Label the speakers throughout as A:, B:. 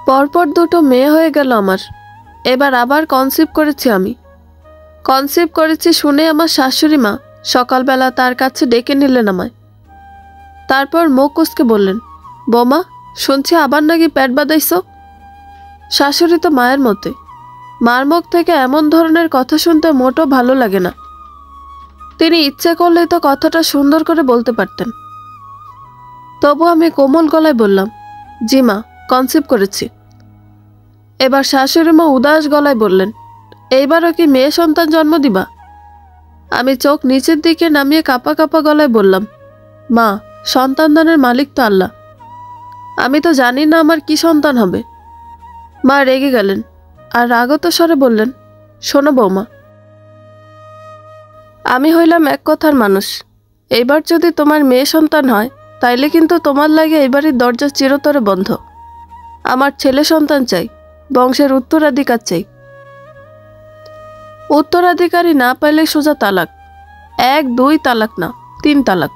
A: পরপর দুটো মেয়ে হয়ে গেল আমার। এবার আবার কনসিভ করেছি আমি। কনসিভ করেছি শুনে আমার শাশুড়ি মা সকালবেলা তার কাছে ডেকে নিলেন আমায়। তারপর মুখ কুঁচকে বললেন, বৌমা, শুনছি আবার নাকি পেট বাঁধাইছ। শাশুড়ি তো মায়ের মতে, মার মুখ থেকে এমন ধরনের কথা শুনতে মোটেও ভালো লাগে না। তিনি ইচ্ছে করলেই তো কথাটা সুন্দর করে বলতে পারতেন। তবু আমি কোমল গলায় বললাম, জি মা, কনসিভ করেছি। এবার শাশুড়ি মা উদাস গলায় বললেন, এইবারও কি মেয়ে সন্তান জন্ম দিবা? আমি চোখ নিচের দিকে নামিয়ে কাঁপা কাঁপা গলায় বললাম, মা, সন্তান দানের মালিক তো আল্লাহ, আমি তো জানি না আমার কি সন্তান হবে। মা রেগে গেলেন আর রাগত স্বরে বললেন, শোনো বৌমা, আমি হইলাম এক কথার মানুষ। এইবার যদি তোমার মেয়ে সন্তান হয় তাইলে কিন্তু তোমার লাগে এই বাড়ির দরজা চিরতরে বন্ধ। আমার ছেলে সন্তান চাই, বংশের উত্তরাধিকার চাই। উত্তরাধিকারী না পাইলে সোজা তালাক। 1 2 তালাক না, 3 তালাক।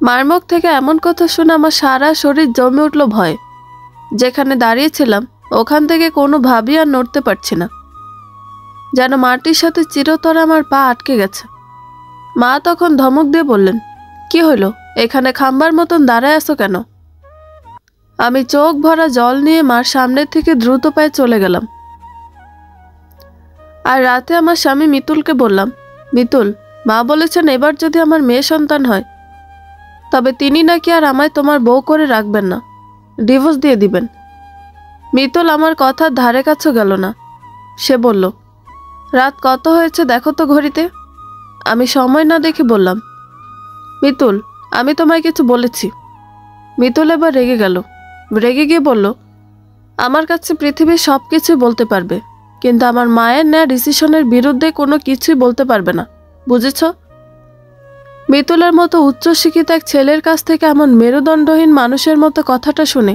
A: মার মুখ থেকে এমন কথা শুনে আমার সারা শরীর জমে উঠল ভয়ে। যেখানে দাঁড়িয়েছিলাম ওখান থেকে কোনোভাবেই আর নড়তে পারছি না, যেন মাটির সাথে চিরতরে আমার পা আটকে গেছে। মা তখন ধমক দিয়ে বললেন, কি হইল, এখানে খাম্বার মতন দাঁড়ায় আছো কেন? আমি চোখ ভরা জল নিয়ে মার সামনে থেকে দ্রুত পায়ে চলে গেলাম। আর রাতে আমার স্বামী মিতুলকে বললাম, মিতুল, মা বলেছেন এবার যদি আমার মেয়ে সন্তান হয় তবে তিনি নাকি আর আমায় তোমার বউ করে রাখবেন না, ডিভোর্স দিয়ে দিবেন। মিতুল আমার কথার ধারে কাছেও গেল না। সে বলল, রাত কত হয়েছে দেখো তো ঘড়িতে। আমি সময় না দেখে বললাম, মিতুল, আমি তোমায় কিছু বলেছি। মিতুল এবার রেগে গেল। রেগে গিয়ে বলল, আমার কাছে পৃথিবীর সব কিছুই বলতে পারবে, কিন্তু আমার মায়ের নেয়া ডিসিশনের বিরুদ্ধে কোনো কিছুই বলতে পারবে না, বুঝেছ? মিতুলের মতো উচ্চশিক্ষিত এক ছেলের কাছ থেকে এমন মেরুদণ্ডহীন মানুষের মতো কথাটা শুনে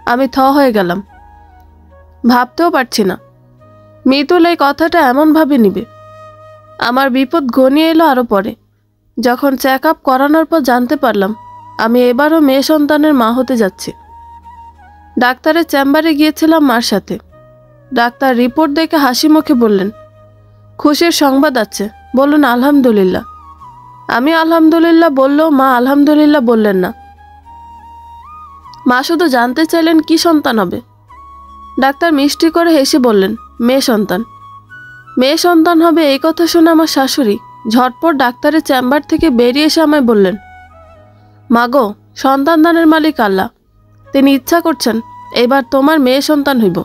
A: আমি থ হয়ে গেলাম। ভাবতেও পারছি না মিতুল এই কথাটা এমনভাবে নিবে। আমার বিপদ ঘনিয়ে এলো আরও পরে, যখন চেক আপ করানোর পর জানতে পারলাম আমি এবারও মেয়ে সন্তানের মা হতে যাচ্ছি। ডাক্তারের চেম্বারে গিয়েছিলাম মার সাথে। ডাক্তার রিপোর্ট দেখে হাসি মুখে বললেন, খুশির সংবাদ আছে, বলুন আলহামদুলিল্লাহ। আমি আলহামদুলিল্লাহ বললেও মা আলহামদুলিল্লাহ বললেন না। মা শুধু জানতে চাইলেন কি সন্তান হবে। ডাক্তার মিষ্টি করে হেসে বললেন, মেয়ে সন্তান। মেয়ে সন্তান হবে এই কথা শুনে আমার শাশুড়ি ঝটপট ডাক্তারের চেম্বার থেকে বেরিয়ে এসে আমায় বললেন, মাগো, সন্তান দানের মালিক আল্লাহ, তিনি ইচ্ছা করছেন এবার তোমার মেয়ে সন্তান হইব।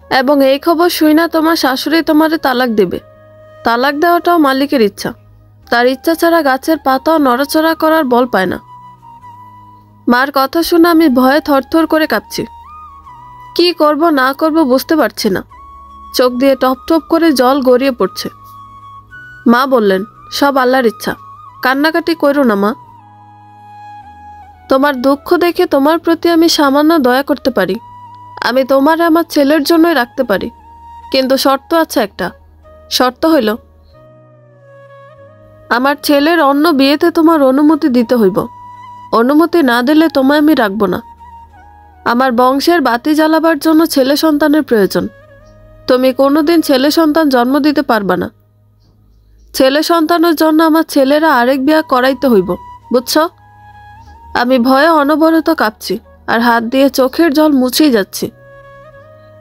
A: এবং এই খবর শুই না তোমার শাশুড়ি তোমারে তালাক দেবে। তালাক দেওয়াটাও মালিকের ইচ্ছা, তার ইচ্ছা ছাড়া গাছের পাতাও নড়াচড়া করার বল পায় না। মার কথা শুনে আমি ভয়ে থরথর করে কাঁপছি। কি করব না করব বুঝতে পারছি না। চোখ দিয়ে টপ টপ করে জল গড়িয়ে পড়ছে। মা বললেন, সব আল্লাহর ইচ্ছা, কান্নাকাটি করো না মা। তোমার দুঃখ দেখে তোমার প্রতি আমি সামান্য দয়া করতে পারি। আমি তোমার আমার ছেলের জন্যই রাখতে পারি, কিন্তু শর্ত আছে একটা। শর্ত হইল, আমার ছেলের অন্য বিয়েতে তোমার অনুমতি দিতে হইব। অনুমতি না দিলে তোমায় আমি রাখব না। আমার বংশের বাতি জ্বালাবার জন্য ছেলে সন্তানের প্রয়োজন। তুমি কোনোদিন ছেলে সন্তান জন্ম দিতে পারবা না। ছেলে সন্তানের জন্য আমার ছেলেরা আরেক বিয়া করাইতে হইব, বুঝছ? আমি ভয়ে অনবরত কাঁপছি আর হাত দিয়ে চোখের জল মুছেই যাচ্ছি।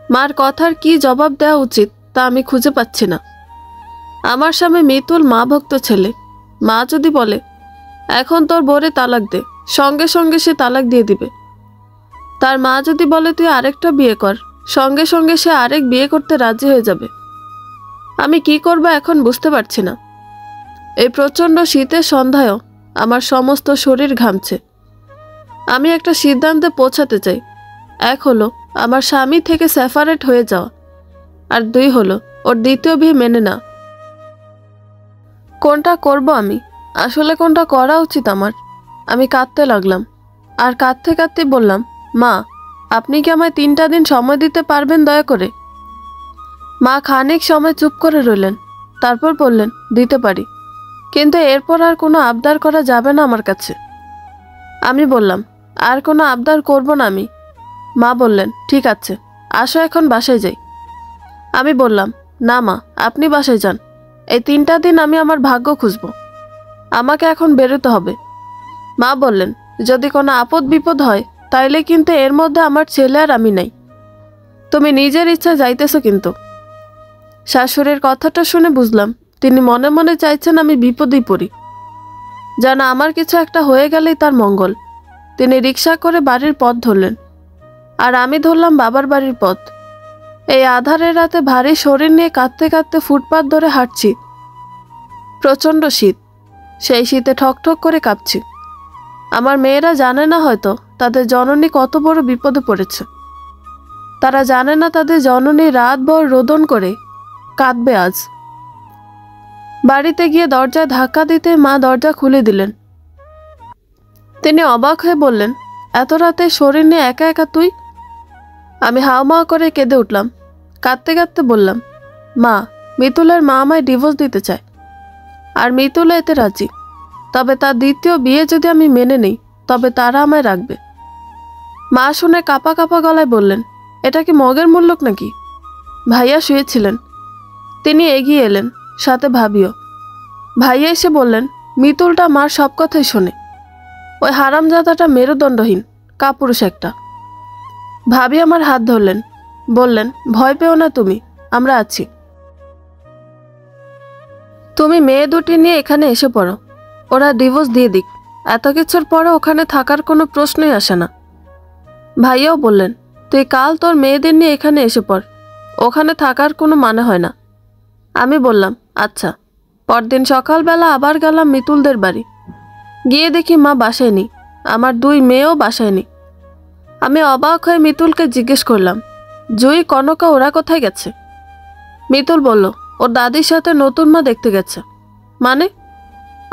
A: মার কথার কি জবাব দেওয়া উচিত তা আমি খুঁজে পাচ্ছি না। আমার স্বামী মিতুল মা ভক্ত ছেলে। মা যদি বলে, এখন তোর বরে তালাক দে, সঙ্গে সঙ্গে সে তালাক দিয়ে দিবে। তার মা যদি বলে তুই আরেকটা বিয়ে কর, সঙ্গে সঙ্গে সে আরেক বিয়ে করতে রাজি হয়ে যাবে। আমি কি করব এখন বুঝতে পারছি না। এই প্রচণ্ড শীতের সন্ধ্যায়ও আমার সমস্ত শরীর ঘামছে। আমি একটা সিদ্ধান্তে পৌঁছাতে চাই। 1 হলো আমার স্বামী থেকে সেপারেট হয়ে যাওয়া, আর 2 হলো ওর দ্বিতীয় বিয়ে মেনে না। কোনটা করব আমি? আসলে কোনটা করা উচিত আমার? আমি কাঁদতে লাগলাম আর কাঁদতে কাঁদতে বললাম, মা, আপনি কি আমায় 3টা দিন সময় দিতে পারবেন দয়া করে? মা খানিক সময় চুপ করে রইলেন, তারপর বললেন, দিতে পারি, কিন্তু এরপর আর কোনো আবদার করা যাবে না আমার কাছে। আমি বললাম, আর কোনো আবদার করব না আমি। মা বললেন, ঠিক আছে, আসো এখন বাসায় যাই। আমি বললাম, না মা, আপনি বাসায় যান। এই 3টা দিন আমি আমার ভাগ্য খুঁজব, আমাকে এখন বেরোতে হবে। মা বললেন, যদি কোনো আপদ বিপদ হয় তাইলে কিন্তু এর মধ্যে আমার ছেলে আর আমি নাই। তুমি নিজের ইচ্ছা যাইতেছো কিন্তু। শাশুড়ির কথাটা শুনে বুঝলাম তিনি মনে মনে চাইছেন আমি বিপদেই পড়ি, যেন আমার কিছু একটা হয়ে গেলেই তার মঙ্গল। তিনি রিক্সা করে বাড়ির পথ ধরলেন, আর আমি ধরলাম বাবার বাড়ির পথ। এই আঁধারের রাতে ভারী শরীর নিয়ে কাঁদতে কাঁদতে ফুটপাত ধরে হাঁটছি। প্রচণ্ড শীত, সেই শীতে ঠকঠক করে কাঁপছি। আমার মেয়েরা জানে না হয়তো তাদের জননী কত বড় বিপদে পড়েছে। তারা জানে না তাদের জননী রাতভর রোদন করে কাঁদবে আজ। বাড়িতে গিয়ে দরজায় ধাক্কা দিতে মা দরজা খুলে দিলেন। তিনি অবাক হয়ে বললেন, এত রাতে শরীর নিয়ে একা একা তুই? আমি হাওমাও করে কেঁদে উঠলাম। কাঁদতে কাঁদতে বললাম, মা, মিতুলের মা আমায় ডিভোর্স দিতে চায়, আর মিতুল এতে রাজি। তবে তার দ্বিতীয় বিয়ে যদি আমি মেনে নিই তবে তারা আমায় রাখবে। মা শুনে কাঁপা কাঁপা গলায় বললেন, এটা কি মগের মুল্লুক নাকি? ভাইয়া শুয়েছিলেন, তিনি এগিয়ে এলেন, সাথে ভাবিও। ভাইয়া এসে বললেন, মিতুলটা মার সব কথাই শোনে। ওই হারামজাদাটা মেরুদণ্ডহীন কাপুরুষ একটা। ভাবি আমার হাত ধরলেন, বললেন, ভয় পেও না তুমি, আমরা আছি। তুমি মেয়ে দুটি নিয়ে এখানে এসে পড়ো, ওরা ডিভোর্স দিয়ে দিক। এত কিছুর পরে ওখানে থাকার কোনো প্রশ্নই আসে না। ভাইয়াও বললেন, তুই কাল তোর মেয়েদের নিয়ে এখানে এসে পড়, ওখানে থাকার কোনো মানে হয় না। আমি বললাম, আচ্ছা। পরদিন সকালবেলা আবার গেলাম মিতুলদের বাড়ি। গিয়ে দেখি মা বাসায় নেই, আমার 2 মেয়েও বাসায় নেই। আমি অবাক হয়ে মিতুলকে জিজ্ঞেস করলাম, জুই, কনকা ওরা কোথায় গেছে? মিতুল বলল, ওর দাদির সাথে নতুন মা দেখতে গেছে। মানে?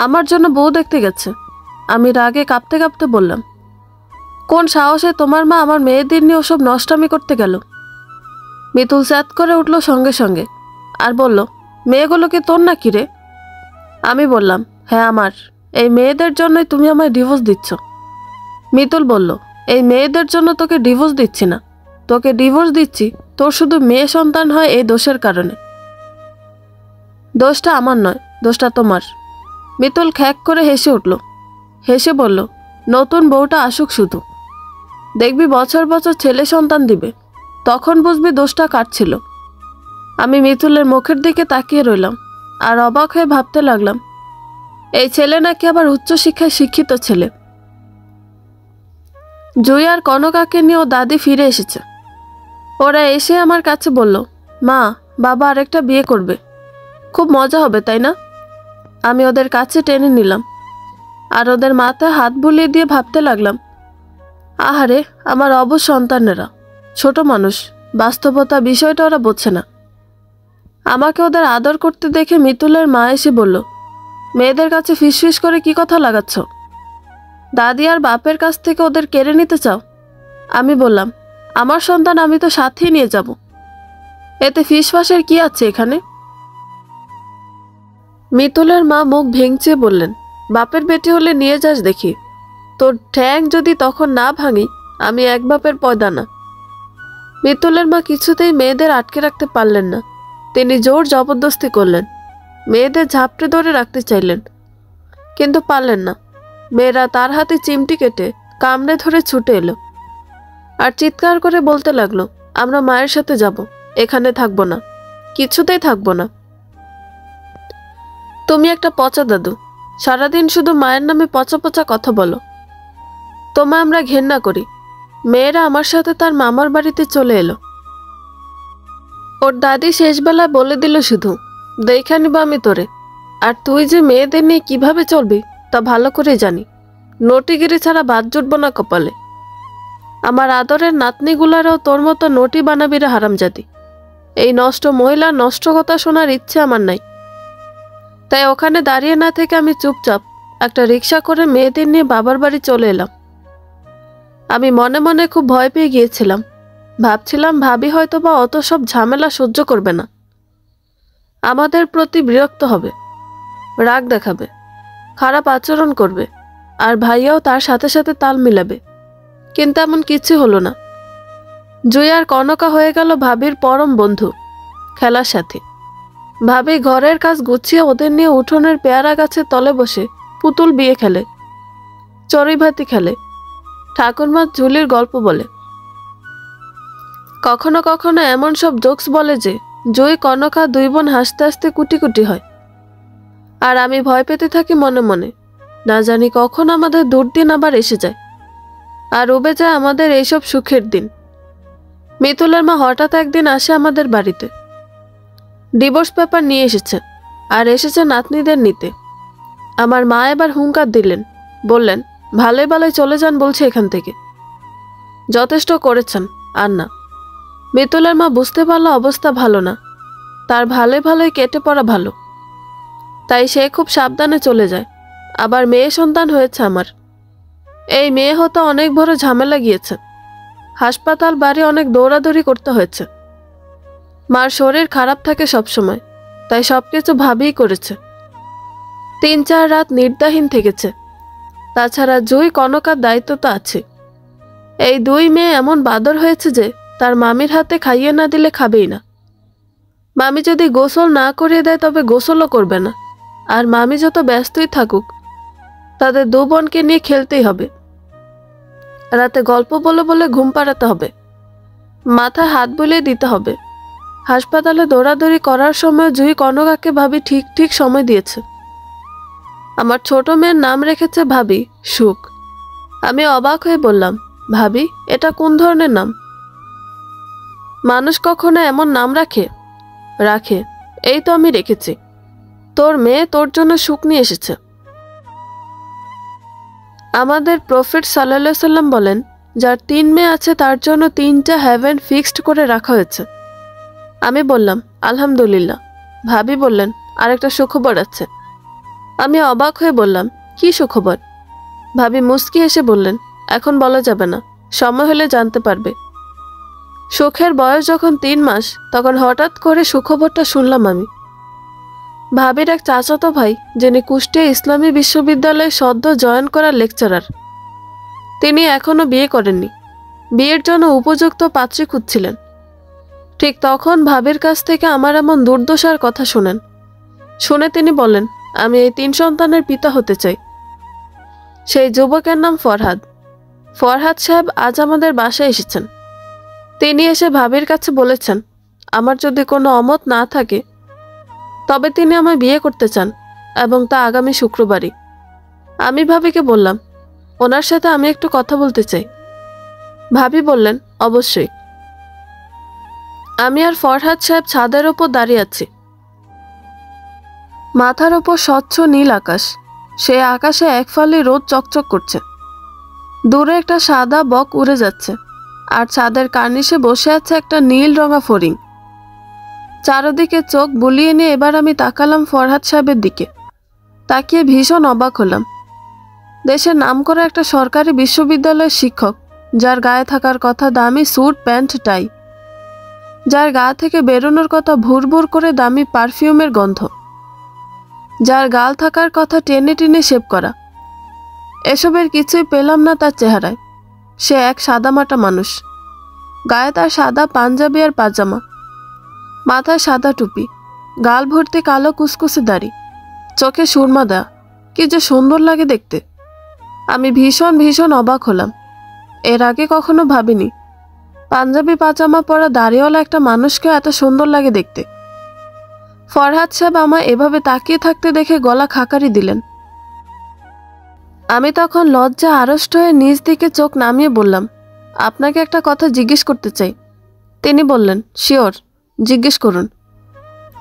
A: আমার জন্য বউ দেখতে গেছে। আমি রাগে কাঁপতে কাঁপতে বললাম, কোন সাহসে তোমার মা আমার মেয়েদের নিয়ে ওসব নষ্টামি করতে গেল? মিতুল স্যাত করে উঠল সঙ্গে সঙ্গে আর বলল, মেয়েগুলো কি তোর নাকি রে? আমি বললাম, হ্যাঁ আমার। এই মেয়েদের জন্যই তুমি আমায় ডিভোর্স দিচ্ছ। মিতুল বলল, এই মেয়েদের জন্য তোকে ডিভোর্স দিচ্ছি না, তোকে ডিভোর্স দিচ্ছি তোর শুধু মেয়ে সন্তান হয় এই দোষের কারণে। দোষটা আমার নয়, দোষটা তোমার। মিতুল খ্যাক করে হেসে উঠল, হেসে বলল, নতুন বউটা আসুক শুধু, দেখবি বছর বছর ছেলে সন্তান দিবে, তখন বুঝবি দোষটা কার ছিল। আমি মিতুলের মুখের দিকে তাকিয়ে রইলাম আর অবাক হয়ে ভাবতে লাগলাম, এই ছেলে নাকি আবার উচ্চশিক্ষায় শিক্ষিত ছেলে। জুই আর কনকাকে নিয়ে ও দাদি ফিরে এসেছে। ওরা এসে আমার কাছে বলল, মা, বাবা আরেকটা বিয়ে করবে, খুব মজা হবে তাই না? আমি ওদের কাছে টেনে নিলাম আর ওদের মাথায় হাত বুলিয়ে দিয়ে ভাবতে লাগলাম, আহারে আমার অবশ সন্তানেরা, ছোট মানুষ, বাস্তবতা বিষয়টা ওরা বোঝে না। আমাকে ওদের আদর করতে দেখে মিতুলের মা এসে বলল, মেয়েদের কাছে ফিসফিস করে কি কথা লাগাচ্ছ? দাদি আর বাপের কাছ থেকে ওদের কেড়ে নিতে চাও? আমি বললাম, আমার সন্তান আমি তো সাথেই নিয়ে যাব, এতে ফিসফাসের কি আছে এখানে? মিতুলের মা মুখ ভেঙচে বললেন, বাপের বেটি হলে নিয়ে যাস দেখি, তোর ঠ্যাং যদি তখন না ভাঙি আমি এক বাপের পয়দা না। মিতুলের মা কিছুতেই মেয়েদের আটকে রাখতে পারলেন না, তিনি জোর জবরদস্তি করলেন, মেয়েদের ঝাপটে ধরে রাখতে চাইলেন, কিন্তু পারলেন না। মেয়েরা তার হাতে চিমটি কেটে কামড়ে ধরে ছুটে এলো আর চিৎকার করে বলতে লাগলো, আমরা মায়ের সাথে যাব, এখানে থাকবো না, কিছুতেই থাকবো না। তুমি একটা পচা দাদু, সারাদিন শুধু মায়ের নামে পচা পচা কথা বলো, তোমায় আমরা ঘেন্না করি। মেয়েরা আমার সাথে তার মামার বাড়িতে চলে এলো। ওর দাদি শেষবেলায় বলে দিল শুধু, দেখা নিব আমি তোরে, আর তুই যে মেয়েদের নিয়ে কিভাবে চলবি তা ভালো করে জানি, নটিগিরি ছাড়া বাদ জুটব না কপালে। আমার আদরের নাতনিগুলারও তোর মতো নটি বানাবি রে হারামজাদি। এই নষ্ট মহিলা নষ্ট কথা শোনার ইচ্ছে আমার নাই। তাই ওখানে দাঁড়িয়ে না থেকে আমি চুপচাপ একটা রিক্সা করে মেয়েদের নিয়ে বাবার বাড়ি চলে এলাম। আমি মনে মনে খুব ভয় পেয়ে গিয়েছিলাম, ভাবছিলাম ভাবি হয়তো বা অত সব ঝামেলা সহ্য করবে না, আমাদের প্রতি বিরক্ত হবে, রাগ দেখাবে, খারাপ আচরণ করবে, আর ভাইয়াও তার সাথে সাথে তাল মিলাবে। কিন্তু এমন কিছু হলো না। জুই আর কনকা হয়ে গেল ভাবির পরম বন্ধু, খেলার সাথী। ভাবি ঘরের কাজ গুছিয়ে ওদের নিয়ে উঠোনের পেয়ারা গাছের তলে বসে পুতুল বিয়ে খেলে, চড়ুইভাতি খেলে, ঠাকুরমা ঝুলির গল্প বলে। কখনো কখনো এমন সব জোকস বলে যে জুই কনকা দুই বোন হাসতে হাসতে কুটি কুটি হয়। আর আমি ভয় পেতে থাকি মনে মনে, না জানি কখন আমাদের দুর্দিন আবার এসে যায় আর উবে যায় আমাদের এইসব সুখের দিন। মিতুলের মা হঠাৎ একদিন আসে আমাদের বাড়িতে। ডিভোর্স পেপার নিয়ে এসেছে, আর এসেছে নাতনিদের নিতে। আমার মা এবার হুঙ্কার দিলেন, বললেন ভালোই ভালোই চলে যান বলছে এখান থেকে, যথেষ্ট করেছেন আর না। মিতুলের মা বুঝতে পারল অবস্থা ভালো না, তার ভালোই ভালোই কেটে পড়া ভালো, তাই সে খুব সাবধানে চলে যায়। আবার মেয়ে সন্তান হয়েছে আমার। এই মেয়ে হতে অনেক বড় ঝামেলা গিয়েছে, হাসপাতাল বাড়ি অনেক দৌড়াদৌড়ি করতে হয়েছে। মার শরীর খারাপ থাকে সবসময়, তাই সবকিছু ভাবিই করেছে। 3-4 রাত নির্দাহীন থেকেছে। তাছাড়া জুই কনকার দায়িত্ব তো আছে। এই দুই মেয়ে এমন বাদর হয়েছে যে তার মামির হাতে খাইয়ে না দিলে খাবেই না। মামি যদি গোসল না করিয়ে দেয় তবে গোসলও করবে না। আর মামি যত ব্যস্তই থাকুক, তাদের দু বোনকে নিয়ে খেলতেই হবে। রাতে গল্প বলে বলে ঘুম পাড়াতে হবে, মাথায় হাত বুলিয়ে দিতে হবে। হাসপাতালে দৌড়াদৌড়ি করার সময় জুই কনকাকে ভাবি ঠিক ঠিক সময় দিয়েছে। আমার ছোট মেয়ের নাম রেখেছে ভাবি সুখ। আমি অবাক হয়ে বললাম, ভাবি এটা কোন ধরনের নাম? মানুষ কখনো এমন নাম রাখে? রাখে, এই তো আমি রেখেছি। তোর মেয়ে তোর জন্য সুখ নিয়ে এসেছে। আমাদের প্রফেট সাল্লাল্লাহু আলাইহি সাল্লাম বলেন, যার 3 মেয়ে আছে তার জন্য 3টা হেভেন ফিক্সড করে রাখা হয়েছে। আমি বললাম আলহামদুলিল্লাহ। ভাবি বললেন আরেকটা সুখবর আছে। আমি অবাক হয়ে বললাম, কি সুখবর? ভাবি মুস্কি হেসে বললেন, এখন বলা যাবে না, সময় হলে জানতে পারবে। সুখের বয়স যখন 3 মাস, তখন হঠাৎ করে সুখবরটা শুনলাম আমি। ভাবির এক চাচাতো ভাই, যিনি কুষ্টিয়া ইসলামী বিশ্ববিদ্যালয়ে সদ্য জয়েন করা লেকচারার, তিনি এখনো বিয়ে করেননি। বিয়ের জন্য উপযুক্ত পাত্রী খুঁজছিলেন। ঠিক তখন ভাবির কাছ থেকে আমার এমন দুর্দশার কথা শুনেন। শুনে তিনি বলেন, আমি এই 3 সন্তানের পিতা হতে চাই। সেই যুবকের নাম ফরহাদ। ফরহাদ সাহেব আজ আমাদের বাসায় এসেছেন। তিনি এসে ভাবির কাছে বলেছেন, আমার যদি কোনো অমত না থাকে তবে তিনি আমায় বিয়ে করতে চান, এবং তা আগামী শুক্রবারই। আমি ভাবিকে বললাম, ওনার সাথে আমি একটু কথা বলতে চাই। ভাবি বললেন, অবশ্যই। আমি আর ফরহাদ সাহেব ছাদের ওপর দাঁড়িয়ে আছি। মাথার ওপর স্বচ্ছ নীল আকাশ, সেই আকাশে এক ফালি রোদ চকচক করছে। দূরে একটা সাদা বক উড়ে যাচ্ছে, আর ছাদের কার্নিশে বসে আছে একটা নীল রঙা ফড়িং। চারদিকে চোখ বুলিয়ে নিয়ে এবার আমি তাকালাম ফরহাদ সাহেবের দিকে। তাকিয়ে ভীষণ অবাক হলাম। দেশের নামকরা একটা সরকারি বিশ্ববিদ্যালয়ের শিক্ষক, যার গায়ে থাকার কথা দামি স্যুট প্যান্ট টাই, যার গা থেকে বেরোনোর কথা ভুরভুর করে দামি পারফিউমের গন্ধ, যার গাল থাকার কথা টেনে টেনে শেভ করা, এসবের কিছুই পেলাম না তার চেহারায়। সে এক সাদামাটা মানুষ। গায়ে তার সাদা পাঞ্জাবি আর পাজামা, মাথায় সাদা টুপি, গাল ভর্তি কালো কুসকুসে দাড়ি, চোখে সুরমা দেয়া। কি যে সুন্দর লাগে দেখতে। আমি ভীষণ ভীষণ অবাক হলাম। এর আগে কখনো ভাবিনি পাঞ্জাবি পাজামা পরা দাড়িওয়ালা একটা মানুষকে এত সুন্দর লাগে দেখতে। ফরহাদ সাহেব আমায় এভাবে তাকিয়ে থাকতে দেখে গলা খাকারি দিলেন। আমি তখন লজ্জা আড়ষ্ট হয়ে নিজ দিকে চোখ নামিয়ে বললাম, আপনাকে একটা কথা জিজ্ঞেস করতে চাই। তিনি বললেন, শিওর, জিজ্ঞেস করুন।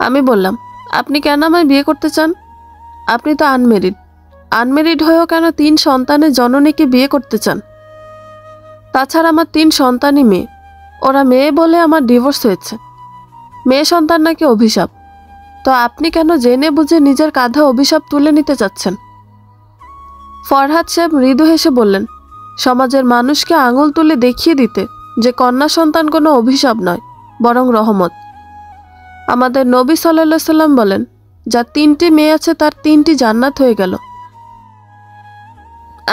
A: আমি বললাম, আপনি কেন আমায় বিয়ে করতে চান? আপনি তো আনমেরিড। আনমেরিড হয়েও কেন 3 সন্তানের জননীকে বিয়ে করতে চান? তাছাড়া আমার 3 সন্তানই মেয়ে। ওরা মেয়ে বলে আমার ডিভোর্স হয়েছে। মেয়ে সন্তান নাকি অভিশাপ। তো আপনি কেন জেনে বুঝে নিজের কাঁধে অভিশাপ তুলে নিতে চাচ্ছেন? ফরহাদ সাহেব মৃদু হেসে বললেন, সমাজের মানুষকে আঙুল তুলে দেখিয়ে দিতে যে কন্যা সন্তান কোনো অভিশাপ নয়, বরং রহমত। আমাদের নবী সাল্লাল্লাহু আলাইহি সাল্লাম বলেন, যার 3টি মেয়ে আছে তার 3টি জান্নাত হয়ে গেল।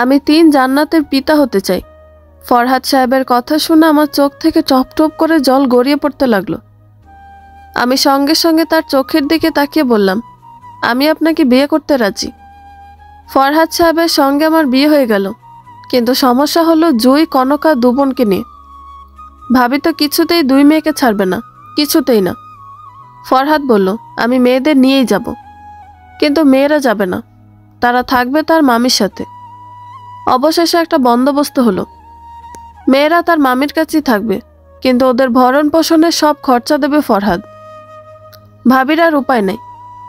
A: আমি 3 জান্নাতের পিতা হতে চাই। ফরহাদ সাহেবের কথা শুনে আমার চোখ থেকে টপ টপ করে জল গড়িয়ে পড়তে লাগলো। আমি সঙ্গে সঙ্গে তার চোখের দিকে তাকিয়ে বললাম, আমি আপনাকে বিয়ে করতে রাজি। ফরহাদ সাহেবের সঙ্গে আমার বিয়ে হয়ে গেল, কিন্তু সমস্যা হলো জুই, কনকা, দুবনকে নিয়ে। ভাবি তো কিছুতেই দুই মেয়েকে ছাড়বে না, কিছুতেই না। ফরহাদ বলল, আমি মেয়েদের নিয়েই যাব, কিন্তু মেয়েরা যাবে না, তারা থাকবে তার মামির সাথে। অবশেষে একটা বন্দোবস্ত হলো, মেয়েরা তার মামির কাছেই থাকবে, কিন্তু ওদের ভরণ পোষণের সব খরচা দেবে ফরহাদ। ভাবির আর উপায় নেই,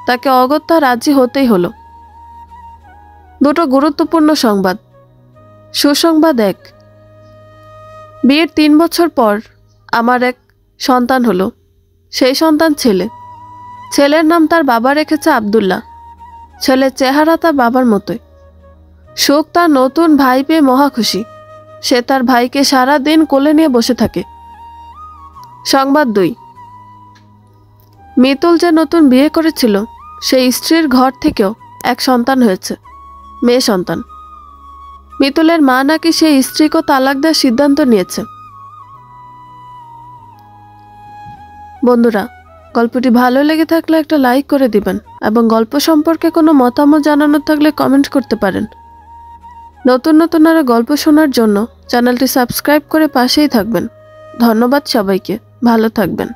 A: তাকে অগত্যা রাজি হতেই হলো। দুটো গুরুত্বপূর্ণ সংবাদ। সুসংবাদ এক, বিয়ের 3 বছর পর আমার এক সন্তান হলো। সেই সন্তান ছেলে। ছেলের নাম তার বাবা রেখেছে আব্দুল্লাহ। ছেলের চেহারা তার বাবার মতোই। সুখ তার নতুন ভাই পেয়ে মহা খুশি। সে তার ভাইকে সারা দিন কোলে নিয়ে বসে থাকে। সংবাদ 2, মিতুল যে নতুন বিয়ে করেছিল সেই স্ত্রীর ঘর থেকেও এক সন্তান হয়েছে, মেয়ে সন্তান। মিতুলের মা নাকি সেই স্ত্রীকে তালাক দেওয়ার সিদ্ধান্ত নিয়েছে। বন্ধুরা, গল্পটি ভালো লেগে থাকলে একটা লাইক করে দিবেন এবং গল্প সম্পর্কে কোনো মতামত জানানোর থাকলে কমেন্ট করতে পারেন। নতুন নতুন আরো গল্প শোনার জন্য চ্যানেলটি সাবস্ক্রাইব করে পাশেই থাকবেন। ধন্যবাদ সবাইকে, ভালো থাকবেন।